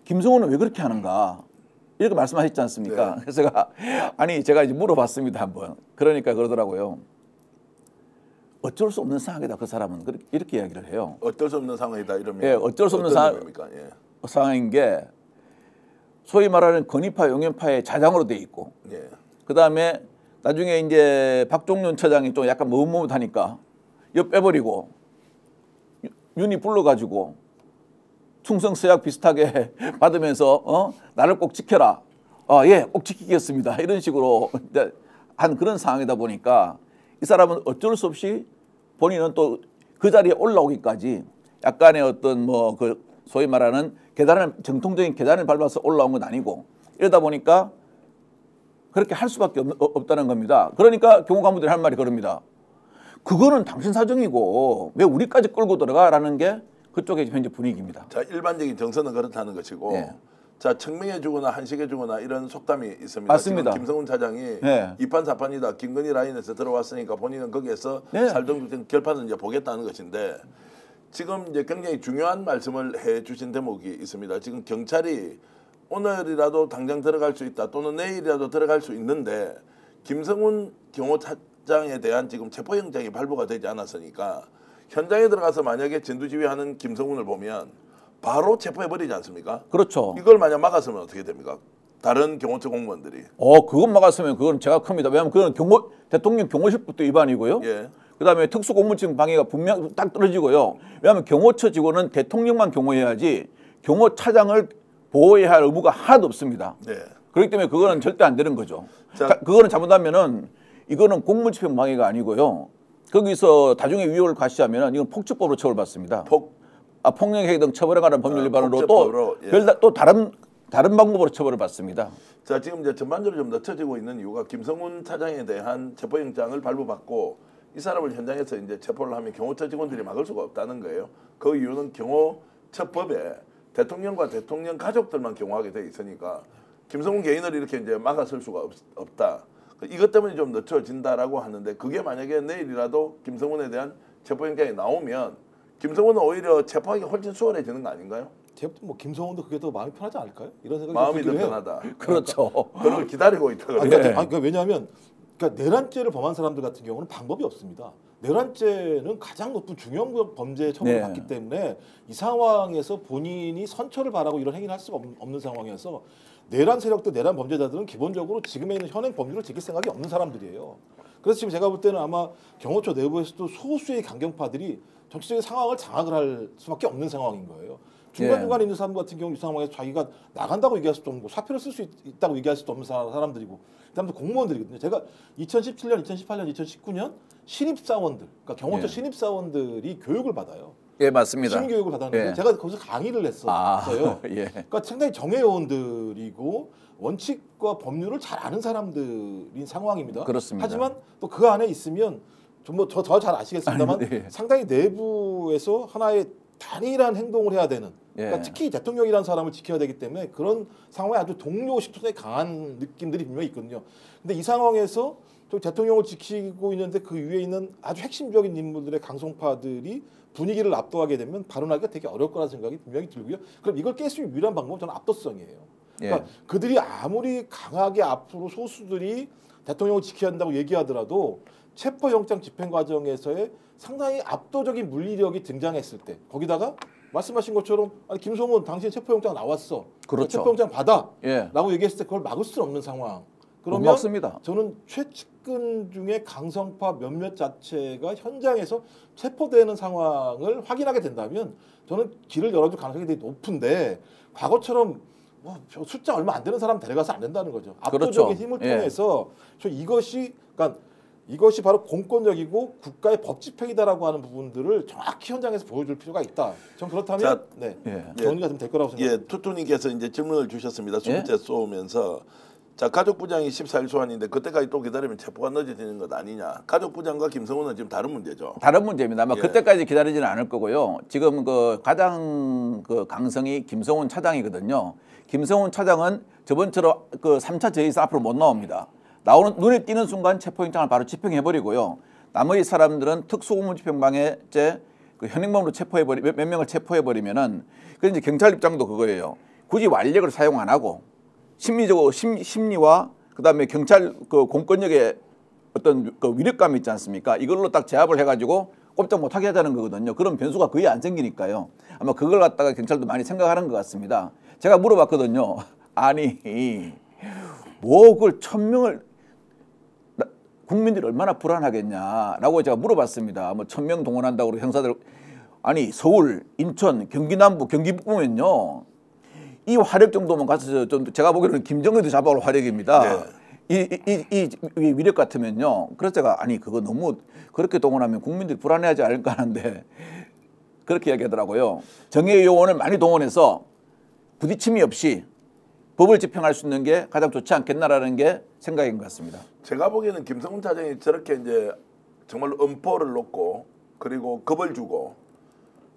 김성훈은 왜 그렇게 하는가 이렇게 말씀하셨지 않습니까? 네. 그래서 제가 이제 물어봤습니다 한번. 그러니까 그러더라고요. 어쩔 수 없는 상황이다. 그 사람은 이렇게 이야기를 해요. 어쩔 수 없는 상황이다 이러면. 예, 어쩔 수 없는 상황인 게 소위 말하는 건의파, 용연파의 자장으로 돼 있고, 예. 그 다음에 나중에 이제 박종윤 처장이 좀 약간 머뭇머뭇하니까 옆 빼버리고 윤이 불러가지고 충성서약 비슷하게 받으면서 나를 꼭 지켜라. 예, 꼭 지키겠습니다. 이런 식으로 한 그런 상황이다 보니까 이 사람은 어쩔 수 없이 본인은 또 그 자리에 올라오기까지 약간의 어떤 뭐 그 소위 말하는 정통적인 계단을 밟아서 올라온 건 아니고 이러다 보니까 그렇게 할 수밖에 없다는 겁니다. 그러니까 경호관분들이 할 말이 그럽니다. 그거는 당신 사정이고 왜 우리까지 끌고 들어가라는 게 그쪽의 현재 분위기입니다. 자, 일반적인 정서는 그렇다는 것이고, 네. 자, 청명해주거나 한식해주거나 이런 속담이 있습니다. 맞습니다. 지금 김성훈 차장이 네. 이판사판이다. 김건희 라인에서 들어왔으니까 본인은 거기에서 네. 살던 결판을 이제 보겠다는 것인데, 지금 이제 굉장히 중요한 말씀을 해주신 대목이 있습니다. 지금 경찰이 오늘이라도 당장 들어갈 수 있다 또는 내일이라도 들어갈 수 있는데 김성훈 경호차장에 대한 지금 체포영장이 발부가 되지 않았으니까 현장에 들어가서 만약에 진두지휘하는 김성훈을 보면 바로 체포해버리지 않습니까? 그렇죠. 이걸 만약 막았으면 어떻게 됩니까? 다른 경호처 공무원들이. 그것 막았으면 그건 제가 큽니다. 왜냐하면 그건 대통령 경호실부터 위반이고요. 예. 그다음에 특수공무팀 방해가 분명 딱 떨어지고요. 왜냐하면 경호처 직원은 대통령만 경호해야지 경호차장을 보호해야 할 의무가 하나도 없습니다. 네. 그렇기 때문에 그거는 절대 안 되는 거죠. 그거는 잘못하면은 이거는 공무집행 방해가 아니고요. 거기서 다중의 위협을 과시하면은 이건 폭처법으로 처벌받습니다. 폭력행위 등 처벌에 관한 법률 위반으로 또 다른 방법으로 처벌을 받습니다. 자, 지금 이제 전반적으로 좀 늦춰지고 있는 이유가 김성훈 차장에 대한 체포영장을 발부받고 이 사람을 현장에서 이제 체포를 하면 경호처 직원들이 막을 수가 없다는 거예요. 그 이유는 경호처법에 대통령과 대통령 가족들만 경호하게 돼 있으니까 김성훈 개인을 이렇게 이제 막아설 수가 없다. 이것 때문에 좀 늦춰진다라고 하는데 그게 만약에 내일이라도 김성훈에 대한 체포영장이 나오면 김성훈은 오히려 체포하기 훨씬 수월해지는 거 아닌가요? 뭐 김성훈도 그게 더 마음이 편하지 않을까요? 이런 생각이 마음이 더 편하다. 그렇죠. 그걸 기다리고 있다. 그러니까 왜냐하면 내란죄를 범한 사람들 같은 경우는 방법이 없습니다. 내란죄는 가장 높은 중형적 범죄 처벌을 받기 때문에 이 상황에서 본인이 선처를 바라고 이런 행위를 할 수가 없는 상황이어서 내란 세력들, 내란 범죄자들은 기본적으로 지금에 있는 현행 법률을 지킬 생각이 없는 사람들이에요. 그래서 지금 제가 볼 때는 아마 경호처 내부에서도 소수의 강경파들이 전체적인 상황을 장악을 할 수밖에 없는 상황인 거예요. 중간중간에 있는 사람 같은 경우 이 상황에서 자기가 나간다고 얘기할 수도 없고 사표를 쓸 수 있다고 얘기할 수도 없는 사람들이고 그다음에 공무원들이거든요. 제가 2017년, 2018년, 2019년 신입사원들, 그러니까 경호처 신입사원들이 교육을 받아요. 예, 맞습니다. 신교육을 받았는데 제가 거기서 강의를 했었어요. 그러니까 상당히 정회원들이고 원칙과 법률을 잘 아는 사람들인 상황입니다. 그렇습니다. 하지만 또 그 안에 있으면 더 잘 아시겠습니다만 상당히 내부에서 하나의 단일한 행동을 해야 되는 그러니까 특히 대통령이라는 사람을 지켜야 되기 때문에 그런 상황에 아주 동료의식이 강한 느낌들이 분명히 있거든요. 근데 이 상황에서 좀 대통령을 지키고 있는데 그 위에 있는 아주 핵심적인 인물들의 강성파들이 분위기를 압도하게 되면 발언하기가 되게 어려울 거라는 생각이 분명히 들고요. 그럼 이걸 깰 수 있는 유일한 방법은 저는 압도성이에요. 그러니까 그들이 아무리 강하게 앞으로 소수들이 대통령을 지켜야 한다고 얘기하더라도 체포영장 집행 과정에서의 상당히 압도적인 물리력이 등장했을 때 거기다가 말씀하신 것처럼 아니 김성훈 당신 체포영장 나왔어. 그렇죠. 체포영장 받아. 라고 얘기했을 때 그걸 막을 수는 없는 상황. 그러면 맞습니다. 저는 최측근 중에 강성파 몇몇 자체가 현장에서 체포되는 상황을 확인하게 된다면 저는 길을 열어줄 가능성이 되게 높은데 과거처럼 숫자 얼마 안 되는 사람 데려가서 안 된다는 거죠. 압도적인 힘을 통해서 그러니까 이것이 바로 공권력이고 국가의 법 집행이다라고 하는 부분들을 정확히 현장에서 보여줄 필요가 있다. 전 그렇다면 정리가 좀 될 거라고 생각합니다. 투투님께서 이제 질문을 주셨습니다. 수비제 쏘면서 자 가족부장이 14일 소환인데 그때까지 또 기다리면 체포가 늦어지는 것 아니냐. 가족부장과 김성훈은 지금 다른 문제죠. 다른 문제입니다. 아마 그때까지 기다리지는 않을 거고요. 지금 그 가장 그 강성이 김성훈 차장이거든요. 김성훈 차장은 저번처럼 그 3차 제의서 앞으로 못 나옵니다. 눈에 띄는 순간 체포영장을 바로 집행해버리고요. 나머지 사람들은 특수공무집행방해죄 그 현행범으로 몇 명을 체포해버리면은 그 이제 경찰 입장도 그거예요. 굳이 완력을 사용 안 하고 심리적으로 심리와 그다음에 경찰 그 공권력의 어떤 그 위력감이 있지 않습니까? 이걸로 딱 제압을 해가지고 꼼짝 못하게 하자는 거거든요. 그런 변수가 거의 안 생기니까요. 아마 그걸 갖다가 경찰도 많이 생각하는 것 같습니다. 제가 물어봤거든요. 아니 뭐 그걸 1000명을 국민들이 얼마나 불안하겠냐라고 제가 물어봤습니다. 뭐 1000명 동원한다고 그러고 형사들 아니 서울, 인천, 경기 남부, 경기 북부면요 이 화력 정도만 가서 좀 제가 보기에는 김정은도 잡아올 화력입니다. 네. 이 위력 같으면요. 그래서 제가 아니 그거 너무 그렇게 동원하면 국민들이 불안해하지 않을까 하는데 그렇게 이야기하더라고요. 정예 요원을 많이 동원해서 부딪힘이 없이 법을 집행할 수 있는 게 가장 좋지 않겠나라는 게 생각인 것 같습니다. 제가 보기에는 김성훈 차장이 저렇게 이제 정말로 엄포를 놓고 그리고 겁을 주고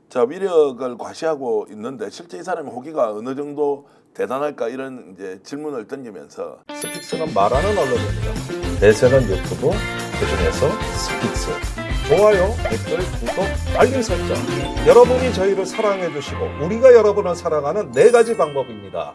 자 위력을 과시하고 있는데 실제 이 사람의 호기가 어느 정도 대단할까 이런 이제 질문을 던지면서 스픽스는 말하는 언론입니다. 대세는 유튜브, 그중에서 스픽스. 좋아요, 댓글, 구독, 알림 설정. 여러분이 저희를 사랑해 주시고 우리가 여러분을 사랑하는 4가지 방법입니다.